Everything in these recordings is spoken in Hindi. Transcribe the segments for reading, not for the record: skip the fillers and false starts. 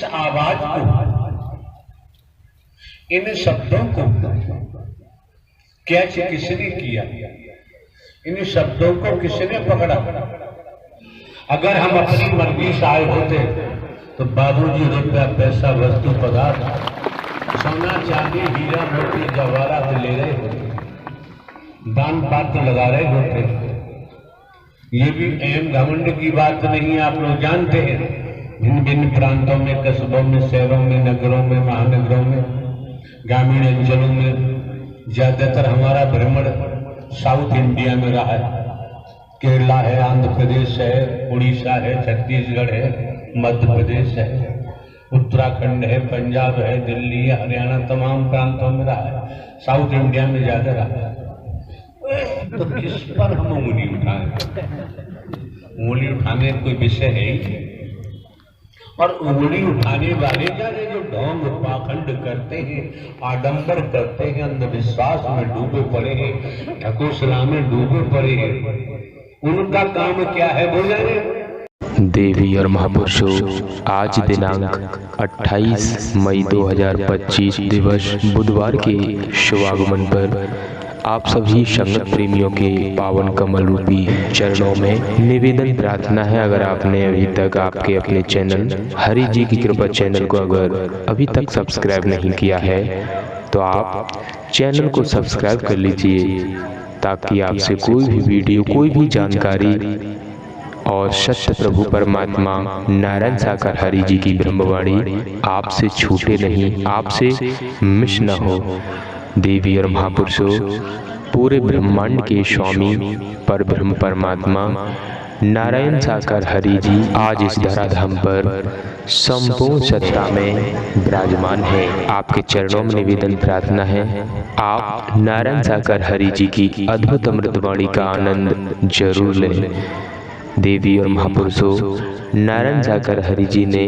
इस आवाज को, इन शब्दों को कैच किसने किया, इन शब्दों को किसने पकड़ा। अगर हम अपनी मर्जी से आए होते तो बाबूजी रुपया पैसा वस्तु पदार्थ सोना चांदी हीरा मोती जवाहरात ले रहे होते, दान पात्र लगा रहे होते। ये भी अहम घमंड की बात नहीं है, आप लोग जानते हैं। भिन्न भिन्न प्रांतों में, कस्बों में, शहरों में, नगरों में, महानगरों में, ग्रामीण अंचलों में ज्यादातर हमारा भ्रमण साउथ इंडिया में रहा है। केरला है, आंध्र प्रदेश है, उड़ीसा है, छत्तीसगढ़ है, मध्य प्रदेश है, उत्तराखंड है, पंजाब है, दिल्ली है, हरियाणा, तमाम प्रांतों में रहा है। साउथ इंडिया में ज्यादा रहा है। तो किस पर हम उंगली उठाएं? उंगली उठाने कोई विषय है ही। और उंगली उठाने वाले जाने जो ढोंग पाखंड करते हैं, आडंबर करते हैं, अंधविश्वास में डूबे पड़े हैं, ढकोसला में डूबे पड़े हैं, उनका काम क्या है वो जाने। देवी और महापुरुषों, आज दिनांक 28 मई 2025 दिवस बुधवार के शुभागमन पर आप सभी संगत प्रेमियों के पावन कमल रूपी चरणों में निवेदन प्रार्थना है। अगर आपने अभी तक आपके अपने चैनल हरि जी की कृपा चैनल को अगर अभी तक सब्सक्राइब नहीं किया है तो आप चैनल को सब्सक्राइब कर लीजिए, ताकि आपसे कोई भी वीडियो, कोई भी जानकारी और सत्य प्रभु परमात्मा नारायण साकार हरि जी की ब्रह्मवाणी आपसे छूटे नहीं, आपसे मिस न हो। देवी और महापुरुषों, पूरे ब्रह्मांड के स्वामी पर ब्रह्म परमात्मा नारायण साकार हरि जी आज इस धराधाम पर संपूर्ण सत्ता में विराजमान है। आपके चरणों में निवेदन प्रार्थना है, आप नारायण साकार हरि जी की अद्भुत अमृतवाणी का आनंद जरूर लें। देवी और महापुरुषों, नारायण साकार हरि जी ने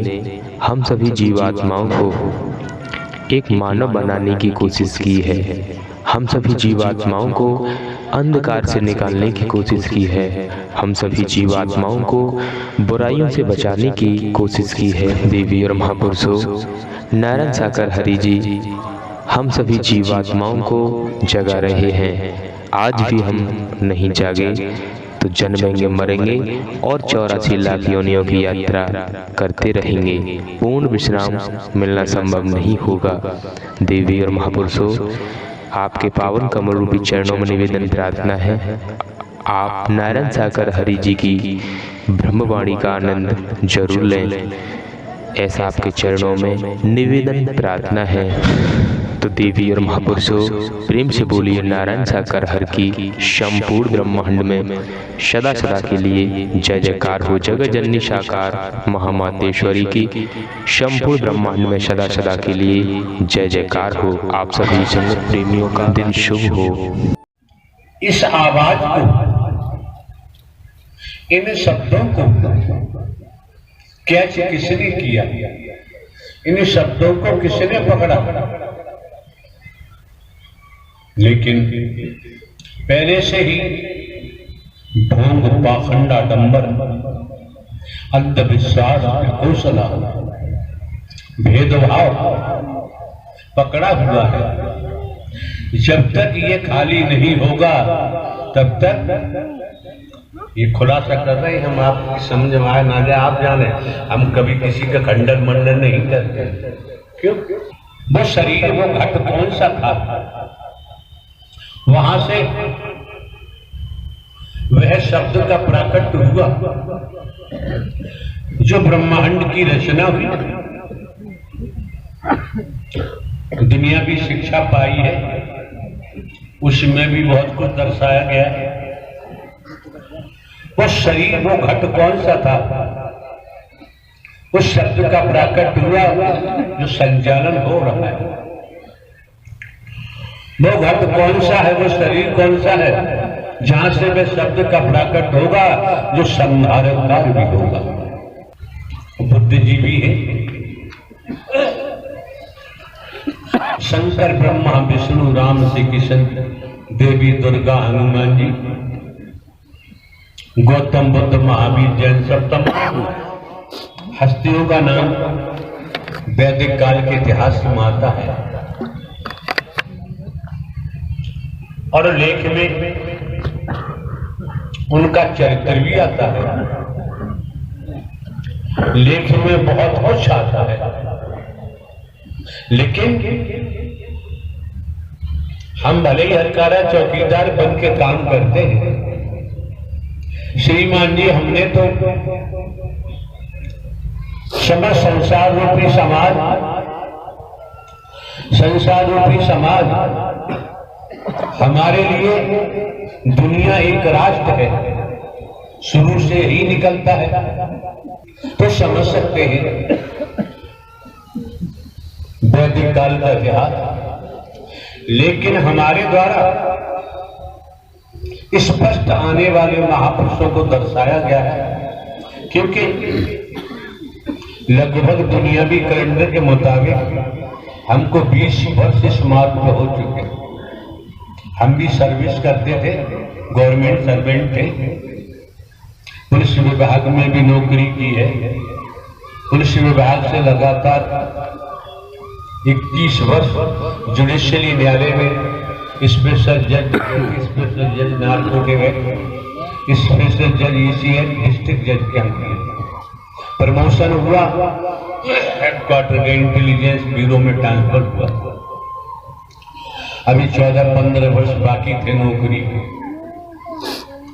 हम सभी जीवात्माओं को एक मानव बनाने की कोशिश की है। हम सभी जीवात्माओं को अंधकार से निकालने की कोशिश की है। हम सभी जीवात्माओं को बुराइयों से बचाने की कोशिश की है। देवी और महापुरुषों, नारायण साकार हरि जी हम सभी जीवात्माओं को जगा रहे हैं। आज भी हम नहीं जागे तो जन्मेंगे, मरेंगे और 84 लाख योनियों की यात्रा करते रहेंगे। पूर्ण विश्राम मिलना संभव नहीं होगा। देवी और महापुरुषों, आपके पावन कमल रूपी चरणों में निवेदन प्रार्थना है, आप नारायण साकार हरि जी की ब्रह्मवाणी का आनंद जरूर लें। ऐसा आपके चरणों में निवेदन प्रार्थना है। तो देवी और महापुरुषों, प्रेम से बोलिए नारायण साकार हरि की संपूर्ण ब्रह्मांड में सदा सदा के लिए जय जयकार हो। जगत जननी साकार महामातेश्वरी की संपूर्ण ब्रह्मांड में सदा सदा के लिए जय जयकार हो। आप सभी संगत प्रेमियों का दिन शुभ हो। इस आवाज को, इन शब्दों को कैच किसने किया, इन शब्दों को किसने पकड़ा। लेकिन पहले से ही ढोंग पाखंड आडंबर अंधविश्वास ढकोसला भेदभाव पकड़ा हुआ है। जब तक ये खाली नहीं होगा तब तक ये खुलासा कर रहे हैं हम, आप समझ में आए ना जाए आप जाने, हम कभी किसी का खंडन मंडन नहीं करते। क्यों? वो शरीर, वो घट कौन सा था, वहां से वह शब्द का प्राकट हुआ जो ब्रह्मांड की रचना हुई। दुनिया की शिक्षा पाई है, उसमें भी बहुत कुछ दर्शाया गया है। वो शरीर, वो घट कौन सा था, उस शब्द का प्राकट हुआ जो संचालन हो रहा है। वो घट कौन सा है, वो शरीर कौन सा है, जहां से वह शब्द का प्राकट होगा जो संहारकार भी होगा। बुद्धिजीवी है, शंकर ब्रह्मा विष्णु राम श्री कृष्ण देवी दुर्गा हनुमान जी गौतम बुद्ध महावीर जैन सब तमाम हस्तियों का नाम वैदिक काल के इतिहास में आता है और लेख में उनका चरित्र भी आता है। लेख में बहुत कुछ आता है, लेकिन हम भले ही हरकारा चौकीदार बन के काम करते हैं। श्रीमान जी, हमने तो समस्त संसार रूपी समाज हमारे लिए दुनिया एक राष्ट्र है, शुरू से ही निकलता है, तो समझ सकते हैं वैदिक काल का इतिहास। लेकिन हमारे द्वारा स्पष्ट आने वाले महापुरुषों को दर्शाया गया है, क्योंकि लगभग दुनियावी कैलेंडर के मुताबिक हमको 20 वर्ष इस मार्ग में हो चुके हैं। हम भी सर्विस करते थे, गवर्नमेंट सर्वेंट थे, पुलिस विभाग में भी नौकरी की है। पुलिस विभाग से लगातार 21 वर्ष जुडिशियली न्यायालय में स्पेशल जज नारकोटिक है, स्पेशल जज ECN डिस्ट्रिक्ट जज के हम किए। प्रमोशन हुआ, हेडक्वार्टर के इंटेलिजेंस ब्यूरो में ट्रांसफर हुआ। अभी 14-15 वर्ष बाकी थे नौकरी के,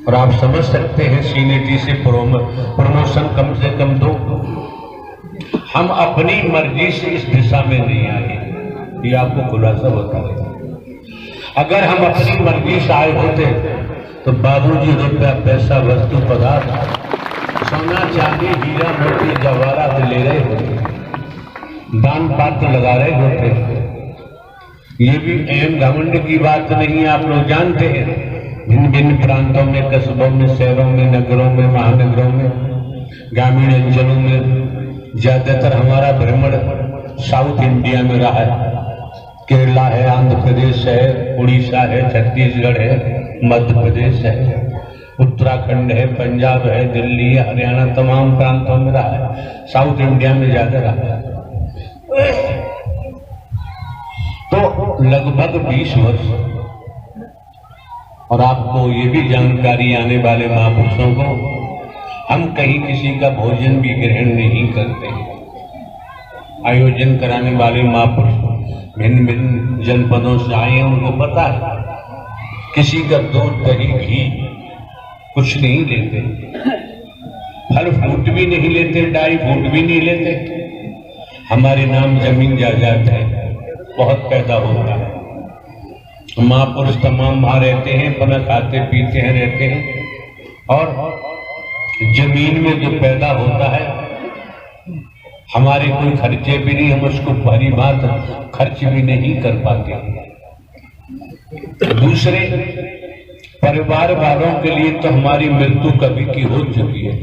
और आप समझ सकते हैं सीनियरिटी से प्रमोशन कम से कम 2। हम अपनी मर्जी से इस दिशा में नहीं आए, ये आपको खुलासा बता रहे। अगर हम अपनी मर्जी से आए होते तो बाबूजी रुपया पैसा वस्तु पदार्थ सोना चांदी हीरा मोती जवाहरात ले रहे होते, दान पात्र लगा रहे होते। ये भी अहम घमंड की बात नहीं है, आप लोग जानते हैं। भिन्न भिन्न प्रांतों में, कस्बों में, शहरों में, नगरों में, महानगरों में, ग्रामीण अंचलों में ज्यादातर हमारा भ्रमण साउथ इंडिया में रहा है। केरला है, आंध्र प्रदेश है, उड़ीसा है, छत्तीसगढ़ है, मध्य प्रदेश है, उत्तराखंड है, पंजाब है, दिल्ली है, हरियाणा, तमाम प्रांतों में रहा है। साउथ इंडिया में ज्यादा रहा है। तो लगभग 20 वर्ष। और आपको ये भी जानकारी आने वाले महापुरुषों को, हम कहीं किसी का भोजन भी ग्रहण नहीं करते। आयोजन कराने वाले महापुरुष भिन्न भिन्न जनपदों से आए हैं, उनको पता है किसी का दूध दही घी कुछ नहीं लेते, फल फ्रूट भी नहीं लेते, ड्राई फ्रूट भी नहीं लेते। हमारे नाम जमीन जायदाद है, बहुत पैदा होता है। महापुरुष तमाम वहां रहते हैं, अपना खाते पीते हैं, रहते हैं, और जमीन में जो पैदा होता है हमारे कोई खर्चे भी नहीं, हम उसको भली बात खर्च भी नहीं कर पाते। दूसरे परिवार वालों के लिए तो हमारी मृत्यु कभी की हो चुकी है,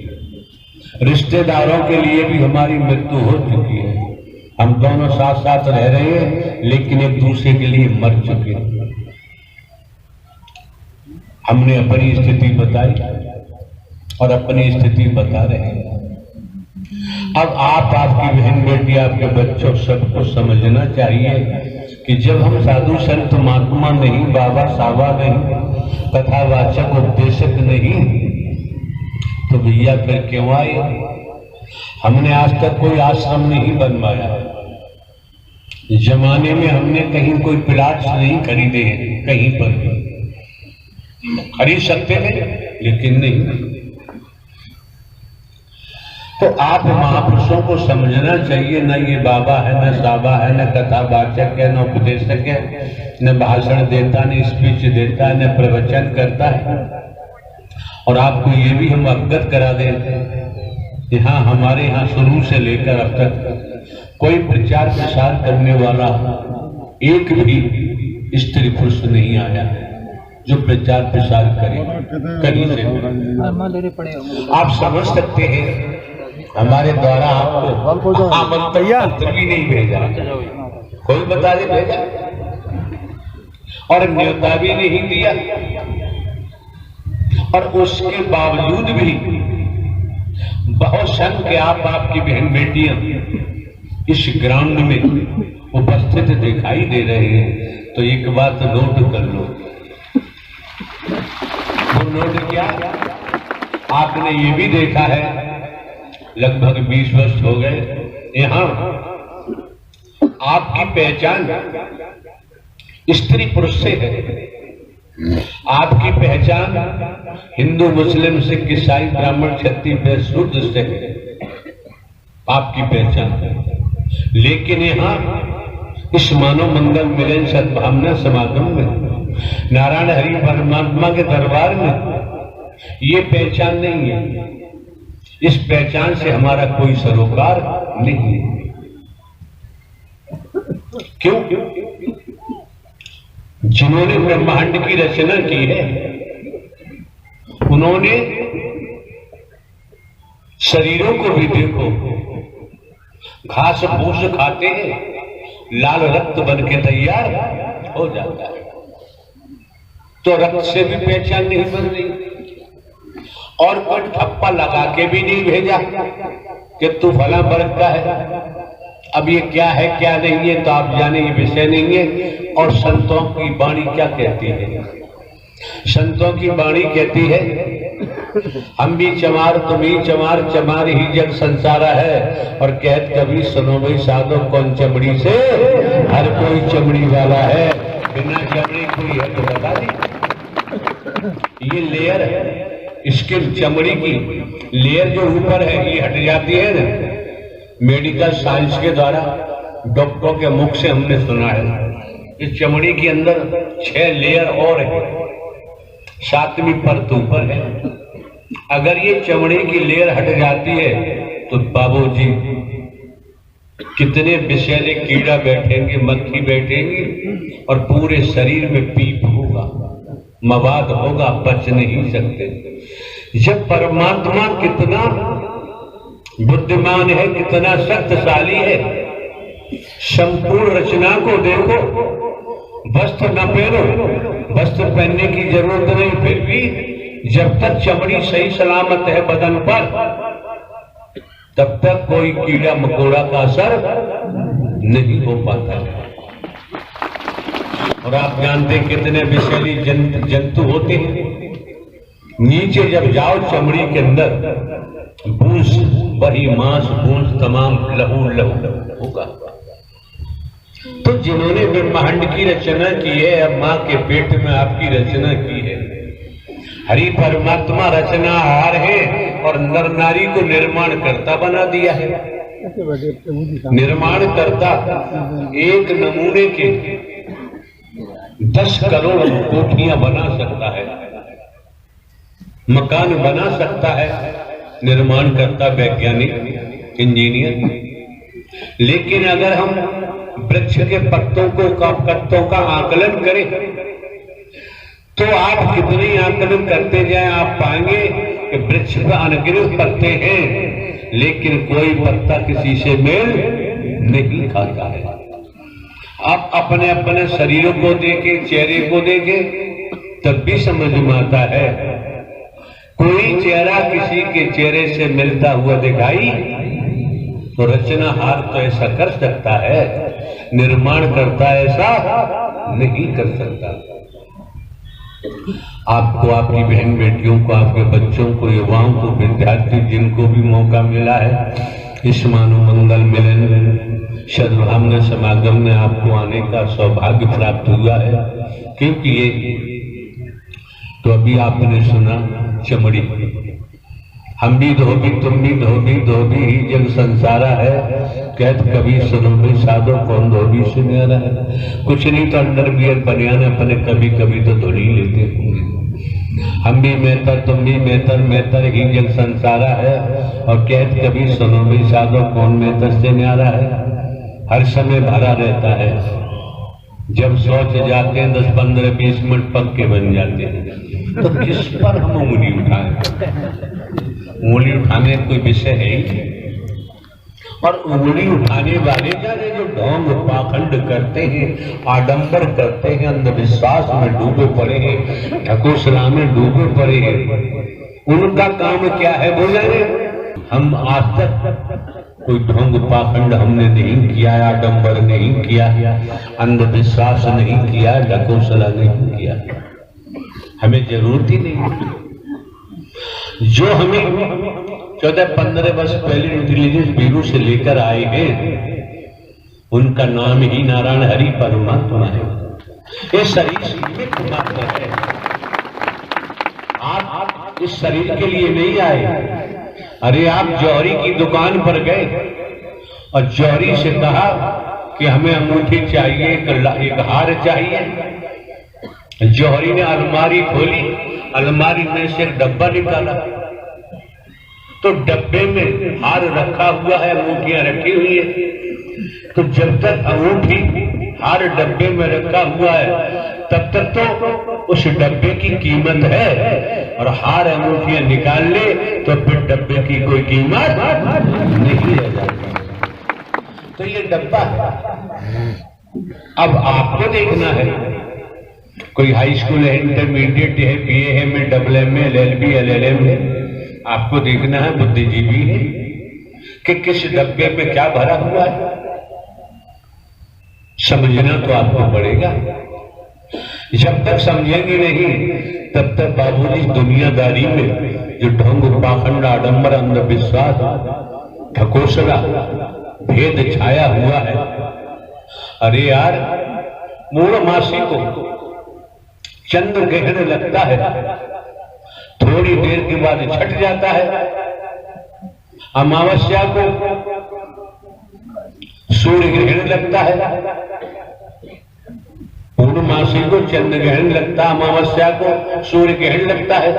रिश्तेदारों के लिए भी हमारी मृत्यु हो चुकी है। हम दोनों साथ साथ रह रहे हैं, लेकिन एक दूसरे के लिए मर चुके हैं। हमने अपनी स्थिति बताई और अपनी स्थिति बता रहे हैं। अब आप, आपकी बहन बेटी, आपके बच्चों सबको समझना चाहिए कि जब हम साधु संत महात्मा नहीं, बाबा साहबा नहीं, कथावाचक उपदेशक नहीं, तो भैया फिर क्यों आए? हमने आज तक कोई आश्रम नहीं बनवाया। जमाने में हमने कहीं कोई प्लाट्स नहीं खरीदे हैं, कहीं पर भी खरीद सकते थे लेकिन नहीं। तो आप महापुरुषों को समझना चाहिए, न ये बाबा है, न साबा है, न कथावाचक है, न उपदेशक है, न भाषण देता, न स्पीच देता, न प्रवचन करता है। और आपको ये भी हम अवगत करा दें कि हाँ, हमारे यहाँ शुरू से लेकर अब तक कोई प्रचार प्रसार करने वाला एक भी स्त्री पुरुष नहीं आया जो प्रचार प्रसार करे कहीं से। आप समझ सकते हैं, हमारे द्वारा आपको आमंत्रण पत्र भी नहीं भेजा, कोई बता दे भेजा, और न्योता भी नहीं दिया, और उसके बावजूद भी बहुत संख्या आपकी बहन बेटियां इस ग्राउंड में उपस्थित दिखाई दे रहे हैं, तो एक बात नोट कर लो। वो नोट क्या? आपने ये भी देखा है, लगभग 20 वर्ष हो गए यहाँ आपकी पहचान स्त्री पुरुष से है, आपकी पहचान हिंदू मुस्लिम सिख ईसाई ब्राह्मण क्षत्रिय वैश्य शूद्र से है आपकी पहचान। लेकिन यहाँ इस मानव मंगल मिलन सद्भावना समागम में नारायण हरि परमात्मा के दरबार में ये पहचान नहीं है। इस पहचान से हमारा कोई सरोकार नहीं है। क्यों? जिन्होंने ब्रह्मांड की रचना की है उन्होंने शरीरों को भी देखो, घास फूस खाते हैं, लाल रक्त बन के तैयार हो जाता है, तो रक्त से भी पहचान नहीं बन रही और कोई ठप्पा लगा के भी नहीं भेजा कि तू फला वर्ग का है। अब ये क्या है क्या नहीं है तो आप जाने, ये विषय नहीं है। और संतों की वाणी क्या कहती है? संतों की वाणी कहती है, हम भी चमार तुम ही चमार, चमार ही जग संसारा है। और कहत कभी सुनो भाई साधो, कौन चमड़ी से? हर कोई चमड़ी वाला है, बिना चमड़ी कोई है तो बता दी। ये लेयर है, स्किन चमड़ी की लेयर जो ऊपर है ये हट जाती है ना। मेडिकल साइंस के द्वारा डॉक्टरों के मुख से हमने सुना है इस चमड़ी के अंदर 6 लेयर और है, 7वीं परत ऊपर है। अगर ये चमड़ी की लेयर हट जाती है तो बाबूजी कितने विषैले कीड़ा बैठेंगे, मक्खी बैठेंगी और पूरे शरीर में पीप होगा, मवाद होगा, बच नहीं सकते। जब परमात्मा कितना बुद्धिमान है, कितना शक्तिशाली है, संपूर्ण रचना को देखो। वस्त्र न पहनो, वस्त्र पहनने की जरूरत नहीं, फिर भी जब तक चमड़ी सही सलामत है बदन पर तब तक कोई कीड़ा मकोड़ा का असर नहीं हो पाता। और आप जानते कितने विषैली जंतु होते हैं। नीचे जब जाओ चमड़ी के अंदर बूंस, वही मांस बूंस, तमाम लहू लहू होगा। तो जिन्होंने ब्रह्मांड की रचना की है, अब मां के पेट में आपकी रचना की है, हरि परमात्मा रचनाहार है और नर नारी को निर्माण करता बना दिया है। निर्माण करता एक नमूने के 10 करोड़ कोठियां बना सकता है, मकान बना सकता है, निर्माण करता वैज्ञानिक इंजीनियर। लेकिन अगर हम वृक्ष के पत्तों का आकलन करें तो आप कितनी आकलन करते जाएं आप पाएंगे कि वृक्ष पर अनगिनत पत्ते हैं लेकिन कोई पत्ता किसी से मेल नहीं खाता है। आप अपने अपने शरीरों को देखें, चेहरे को देखें, तब भी समझ में आता है कोई चेहरा किसी के चेहरे से मिलता हुआ दिखाई तो रचनाहार तो ऐसा कर सकता है, निर्माण करता ऐसा नहीं कर सकता। आपको, आपकी बहन बेटियों को, आपके बच्चों को, युवाओं को, विद्यार्थी जिनको भी मौका मिला है इस मानव मंगल मिलन सद्भावना समागम में आपको आने का सौभाग्य प्राप्त हुआ है। क्योंकि ये तो अभी आपने सुना चमड़ी, हम भी धोबी तुम भी धोबी, धोबी ही जग संसारा है। कहत कभी सुनो भाई साधो, कौन धोबी से न्यारा है। कुछ नहीं तो अंडरवियर बनियान अपने कभी कभी तो धुल ही लेते होंगे। हम भी मेहतर तुम भी मेहतर, मेहतर ही जग संसारा है। और कहत कभी सुनो भाई साधो, कौन मेहतर से न्यारा है। हर समय भरा रहता है, जब सोच जाते हैं 10, 15, 20 मिनट पक्के बन जाते हैं। तो किस पर हम उंगली उठाएं? उंगली उठाने कोई विषय है ही। और उंगली उठाने वाले जाने जो ढोंग पाखंड करते हैं, आडंबर करते हैं, अंधविश्वास में डूबे पड़े हैं, ढकोसला में डूबे पड़े हैं, उनका काम क्या है बोले? हम आज तक कोई ढोंग पाखंड हमने नहीं किया, आडंबर नहीं किया, अंधविश्वास नहीं किया, ढकोसला नहीं किया। हमें जरूरत ही नहीं। जो हमें 14-15 वर्ष पहले इंटेलिजेंस ब्यूरो से लेकर आए हैं, उनका नाम ही नारायण हरि परमात्मा है। ये शरीर सीमित मात्र है। आप इस शरीर के लिए नहीं आए। अरे आप जौहरी की दुकान पर गए और जौहरी से कहा कि हमें अंगूठी चाहिए, एक हार चाहिए। जौहरी ने अलमारी खोली, अलमारी में से एक डब्बा निकाला, तो डब्बे में हार रखा हुआ है, अंगूठियां रखी हुई है। तो जब तक अंगूठी हार डब्बे में रखा हुआ है, तब तक तो उस डब्बे की कीमत है, और हार अंगूठियां निकाल ले तो फिर डब्बे की कोई कीमत नहीं रह जाती। तो ये डब्बा है। अब आपको देखना है, कोई हाई स्कूल है, इंटरमीडिएट है, बीए है, में डबल एम, LLB, LLM है, आपको देखना है, बुद्धिजीवी है कि किस डब्बे में क्या भरा हुआ है। समझना तो आपको पड़ेगा। जब तक समझेंगे नहीं, तब तक बाबूजी दुनियादारी में जो ढोंग पाखंड, आडंबर, अंधविश्वास, ढकोसला, भेद छाया हुआ है। अरे यार, मूढ़मासी को चंद्र ग्रहण लगता है, थोड़ी देर के बाद छट जाता है। अमावस्या को सूर्य ग्रहण लगता है, पूर्णमासी को चंद्र ग्रहण लगता है, अमावस्या को सूर्य ग्रहण लगता है,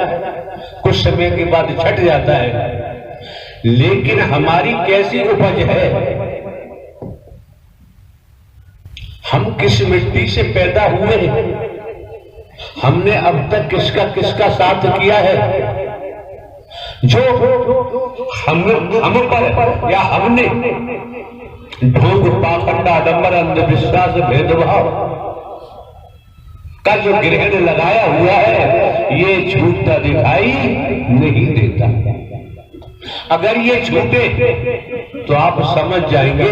कुछ समय के बाद छट जाता है। लेकिन हमारी कैसी उपज है? हम किस मिट्टी से पैदा हुए हैं? हमने अब तक किसका किसका साथ किया है? जो हम पर या हमने ढोंग पाखंड, आडंबर, अंधविश्वास, भेदभाव का जो ग्रहण लगाया हुआ है, ये छूटता दिखाई नहीं देता। अगर ये छूटे तो आप समझ जाएंगे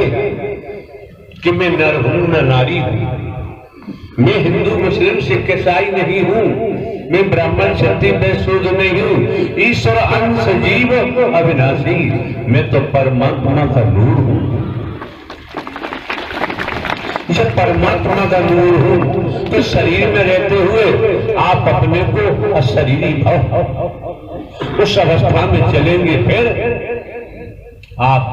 कि मैं नर हूं न नारी हूं, मैं हिंदू, मुस्लिम, सिख, ईसाई नहीं हूं, मैं ब्राह्मण, क्षत्रिय, वैश्य, शूद्र नहीं हूं, ईश्वर अंश जीव अविनाशी, मैं तो परमात्मा का नूर हूं। जब परमात्मा का नूर हूं तो शरीर में रहते हुए आप अपने को अशरीरी भाव उस अवस्था में चलेंगे, फिर आप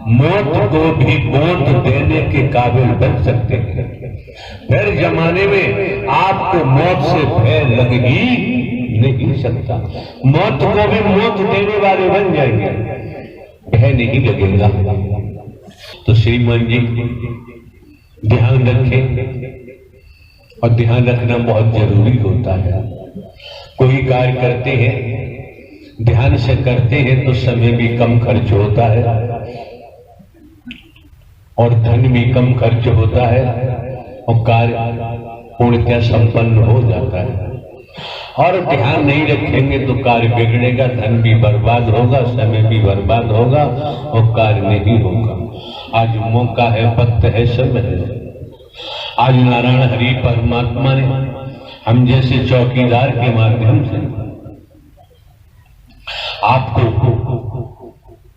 मौत को भी मौत देने के काबिल बन सकते हैं। फिर जमाने में आपको मौत से भय लग ही नहीं सकता। मौत को भी मौत देने वाले बन जाएंगे, भय नहीं लगेगा। तो श्रीमान जी ध्यान रखें, और ध्यान रखना बहुत जरूरी होता है। कोई कार्य करते हैं, ध्यान से करते हैं तो समय भी कम खर्च होता है और धन भी कम खर्च होता है, और कार्य पूर्णतः संपन्न हो जाता है। और ध्यान नहीं रखेंगे तो कार्य बिगड़ेगा, धन भी बर्बाद होगा, समय भी बर्बाद होगा, और कार्य नहीं होगा। आज मौका है, वक्त है, समय है। आज नारायण हरि परमात्मा ने हम जैसे चौकीदार के माध्यम से आपको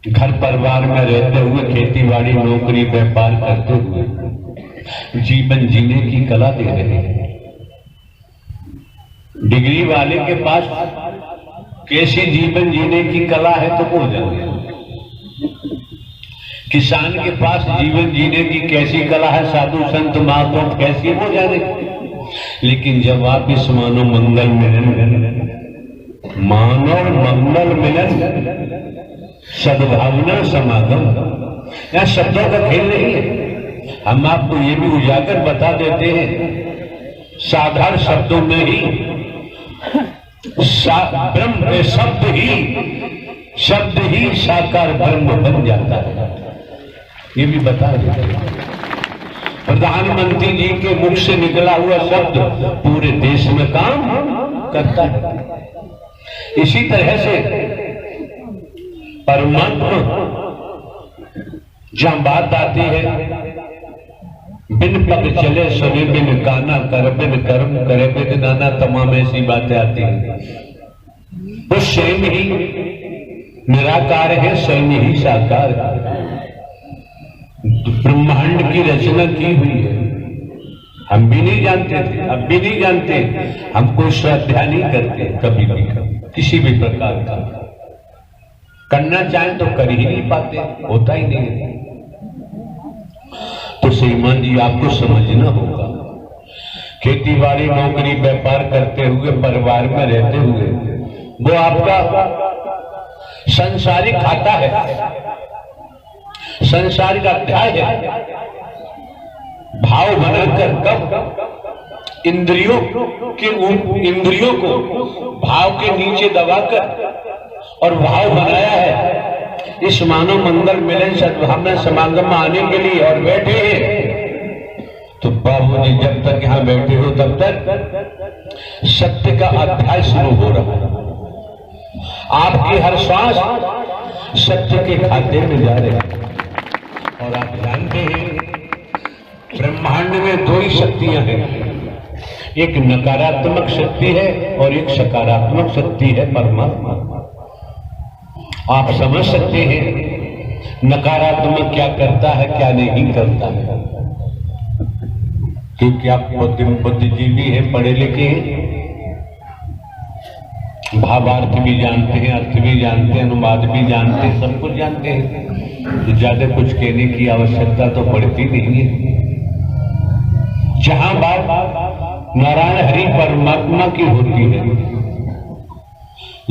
घर परिवार में रहते हुए, खेती बाड़ी, नौकरी, व्यापार करते हुए जीवन जीने की कला दे रहे हैं। डिग्री वाले के पास कैसी जीवन जीने की कला है तो वो जाने। किसान के पास जीवन जीने की कैसी कला है, साधु संत महात्मा कैसी, वो जाने। लेकिन जब आप इस मानव मंगल मिलन, सद्भावना समागम, यहां शब्दों का खेल नहीं है। हम आपको ये भी उजागर बता देते हैं, साधारण शब्दों में ही ब्रह्म शब्द ही साकार ब्रह्म बन जाता है, ये भी बता देते हैं। प्रधानमंत्री जी के मुख से निकला हुआ शब्द पूरे देश में काम करता है। इसी तरह से परमात्मा जहां बात आती है बिन पग चले सुने बिन गाना कर बिन कर्म करे बिन नाना, तमाम ऐसी बातें आती हैं। वो स्वयं ही निराकार है, स्वयं ही साकार है। ब्रह्मांड की रचना की हुई है, हम भी नहीं जानते थे, अब भी नहीं जानते। हम कोई श्रद्धा नहीं करते कभी भी, किसी भी प्रकार का करना चाहें तो कर ही नहीं पाते, होता ही नहीं है। तो श्रीमान जी आपको समझना होगा, खेती बाड़ी नौकरी व्यापार करते हुए परिवार में रहते हुए वो आपका संसारिक खाता है, संसारिक अध्याय है। भाव बनाकर कब इंद्रियों को भाव के नीचे दबाकर और भाव बनाया है इस मानव मंगल मिलन सद्भावना समागम में आने के लिए और बैठे हैं। तो बाबूजी जब तक यहां बैठे हो तब तक सत्य का अध्याय शुरू हो रहा है। आपकी हर श्वास सत्य के खाते में जा रहे हैं। और आप जानते हैं ब्रह्मांड में दो ही शक्तियां हैं, एक नकारात्मक शक्ति है और एक सकारात्मक शक्ति है, परमात्मा। आप समझ सकते हैं नकारात्मक क्या करता है क्या नहीं करता है, क्योंकि आप बुद्धिजीवी हैं, पढ़े लिखे हैं, भावार्थ भी जानते हैं, अर्थ भी जानते हैं, अनुवाद भी जानते हैं, सब कुछ जानते हैं। तो ज्यादा कुछ कहने की आवश्यकता तो पड़ती नहीं है। जहां बात नारायण हरि परमात्मा की होती है,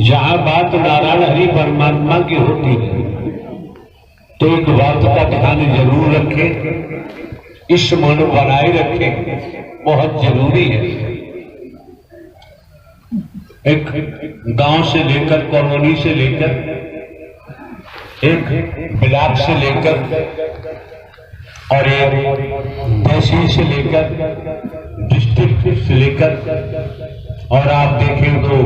जहां बात नारायण हरि परमात्मा की होती है, तो एक बात का ध्यान जरूर रखें, इस मन बनाए रखें, बहुत जरूरी है। एक गांव से लेकर कॉलोनी से लेकर, एक ब्लॉक से लेकर और एक तहसील से लेकर, डिस्ट्रिक्ट से लेकर, और आप देखें तो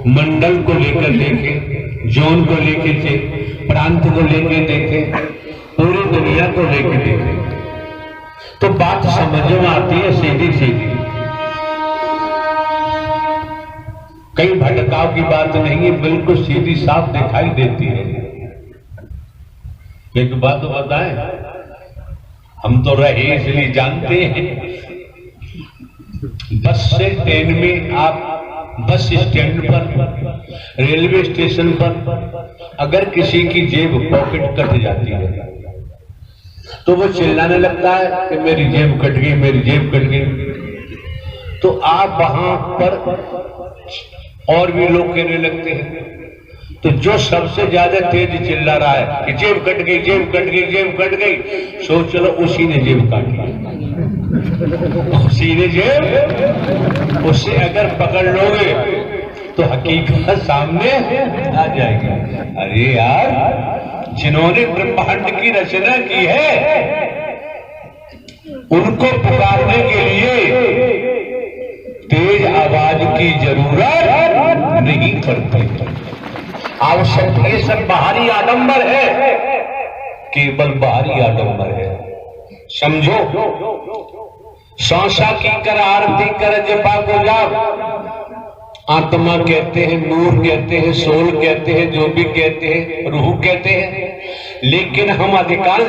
मंडल को लेकर देखें, जोन को लेकर देखें, प्रांत को लेकर देखें, पूरी दुनिया को लेकर देखें, तो बात समझ में आती है सीधी सीधी। कई भटकाव की बात नहीं है, बिल्कुल सीधी साफ दिखाई देती है। एक बात तो बताएं, हम तो रहे इसलिए जानते हैं, बस से ट्रेन में आप बस स्टैंड पर, रेलवे स्टेशन पर अगर किसी की जेब पॉकेट कट जाती है तो वो चिल्लाने लगता है कि मेरी जेब कट गई, मेरी जेब कट गई। तो आप वहां पर और भी लोग कहने लगते हैं। तो जो सबसे ज्यादा तेज चिल्ला रहा है कि जेब कट गई, जेब कट गई, जेब कट गई, सोच चलो उसी ने जेब काटी, उसी ने जेब, उससे अगर पकड़ लोगे तो हकीकत सामने आ जाएगी। अरे यार, जिन्होंने ब्रह्मांड की रचना की है उनको पुकारने के लिए तेज आवाज की जरूरत नहीं पड़ती। आवश्यक ये सब बाहरी आडंबर है, केवल बाहरी आडंबर है। समझो, सांसा की कर आरती कर जपा को जाप, आत्मा कहते हैं, नूर कहते हैं, सोल कहते हैं, जो भी कहते हैं, रूह कहते हैं, लेकिन हम अधिकांश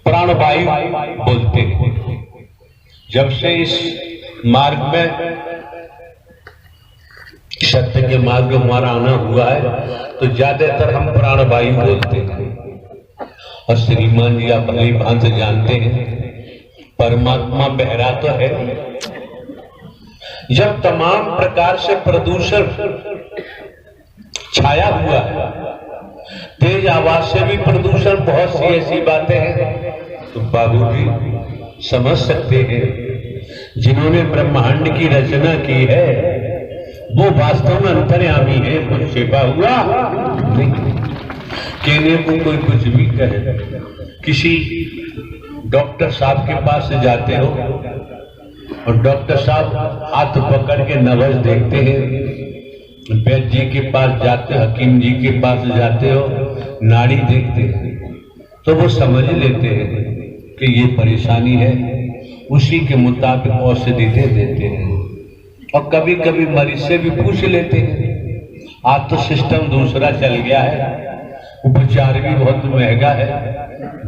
प्राणवायु बोलते हैं। जब से इस मार्ग में, सत्य के मार्ग में हमारा आना हुआ है, तो ज्यादातर हम प्राणवायु बोलते हैं। और श्रीमान जी आप भली भांति जानते हैं, परमात्मा बहरा तो है। जब तमाम प्रकार से प्रदूषण छाया हुआ है, तेज आवाज से भी प्रदूषण, बहुत सी ऐसी बातें हैं, तो बाबूजी समझ सकते हैं जिन्होंने ब्रह्मांड की रचना की है वो वास्तव में अंतर्यामी है, कुछ छिपा हुआ नहीं। कहने को कोई कुछ भी कहे। किसी डॉक्टर साहब के पास से जाते हो और डॉक्टर साहब हाथ पकड़ के नब्ज देखते हैं, वैद्य जी के पास जाते, हकीम जी के पास जाते हो, नाड़ी देखते हैं, तो वो समझ लेते हैं कि ये परेशानी है, उसी के मुताबिक औषधि दे देते हैं। और कभी कभी मरीज से भी पूछ लेते हैं। आज तो सिस्टम दूसरा चल गया है, उपचार भी बहुत महंगा है,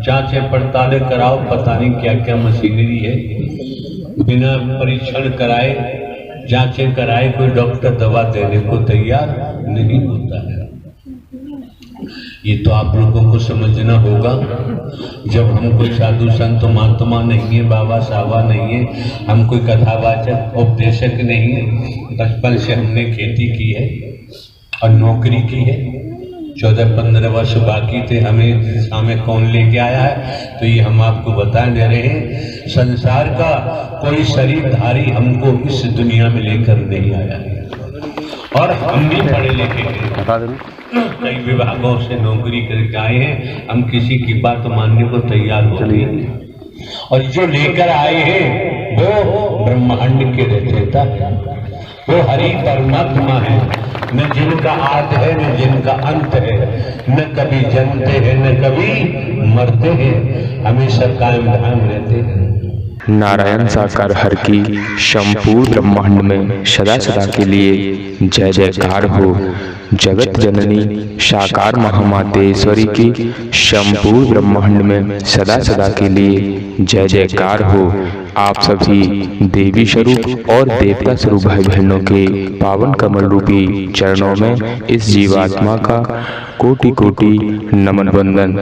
जांचें पड़तालें कराओ, पता नहीं क्या क्या मशीनरी है, बिना परीक्षण कराए जांचें कराए कोई डॉक्टर दवा देने को तैयार नहीं होता है। ये तो आप लोगों को समझना होगा। जब हम कोई साधु संत महात्मा नहीं है, बाबा साहबा नहीं है, हम कोई कथावाचक उपदेशक नहीं है, बचपन से हमने खेती की है और नौकरी की है, 14-15 वर्ष बाकी थे, हमें कौन लेके आया है, तो ये हम आपको बता दे रहे हैं। संसार का कोई शरीरधारी हमको इस दुनिया में लेकर नहीं आया है। और हम भी पढ़े लिखे हैं, कई विभागों से नौकरी करके आए हैं, हम किसी की बात मानने को तैयार हो रही हैं। और जो लेकर आए हैं वो ब्रह्मांड के रचयिता है, वो हरि परमात्मा है, न जिनका आदि है न जिनका अंत है, न कभी जन्मते हैं न कभी मरते हैं, हमेशा कायम धाम रहते हैं। नारायण साकार हर की संपूर्ण ब्रह्मांड में सदा सदा के लिए जय जयकार हो। जगत जननी साकार महामातेश्वरी की संपूर्ण ब्रह्मांड में सदा सदा के लिए जय जयकार हो। आप सभी देवी स्वरूप और देवता स्वरूप भाई बहनों के पावन कमल रूपी चरणों में इस जीवात्मा का कोटि कोटि नमन वंदन।